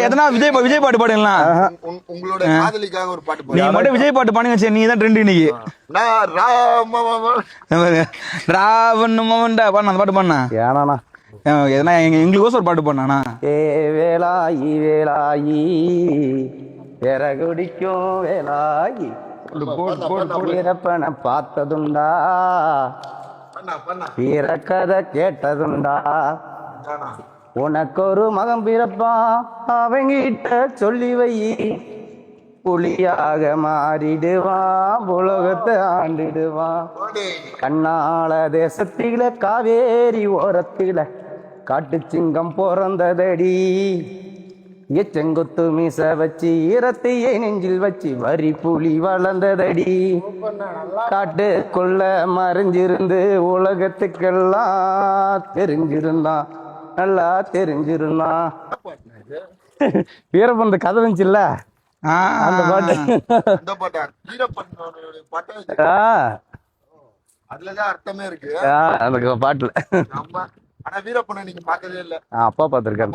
எதனா விஜய் பாட்டு பாடுங்களா? உங்களோட காதலிக்காக ஒரு பாட்டு நீ மட்டும் விஜய் பாட்டு பாடுங்க. சரி, நீ தான் ட்ரெண்ட் இன்னைக்கு. ராவன் மவன்டா பாடு, அந்த பாட்டு பாடுனா ஏனாண்ணா எதனா எங்களுக்கோசம் ஒரு பாட்டு பாடுனாண்ணா. ஏ வேலாயி வேலாயி குடிக்கும் வேலாயி வீரப்பனை பார்த்ததுண்டா, வீரக்கதை கேட்டதுண்டா, உனக்கு ஒரு மகன் பிறப்பான் அவங்கிட்ட சொல்லி வை, புலியாக மாறிடுவான் உலகத்தை ஆண்டிடுவான். கண்ணாள தேசத்தில காவேரி ஓரத்தில காட்டு சிங்கம் பிறந்ததடி, செங்குத்து மீச வச்சு ஈரத்தையே நெஞ்சில் வச்சு வரி புலி வளர்ந்ததடி. காட்டுக்குள்ள மறைஞ்சிருந்து உலகத்துக்கெல்லாம் தெரிஞ்சிருந்தான், நல்லா தெரிஞ்சிருந்தான். வீரப்பன் கதை வந்துச்சுல்ல அந்த பாட்டு. அதுலதான் அர்த்தமே இருக்கு அந்த பாட்டுல. ஆனா வீரப்பனை நீங்க பார்த்ததே இல்ல. அப்பா பார்த்திருக்காரு.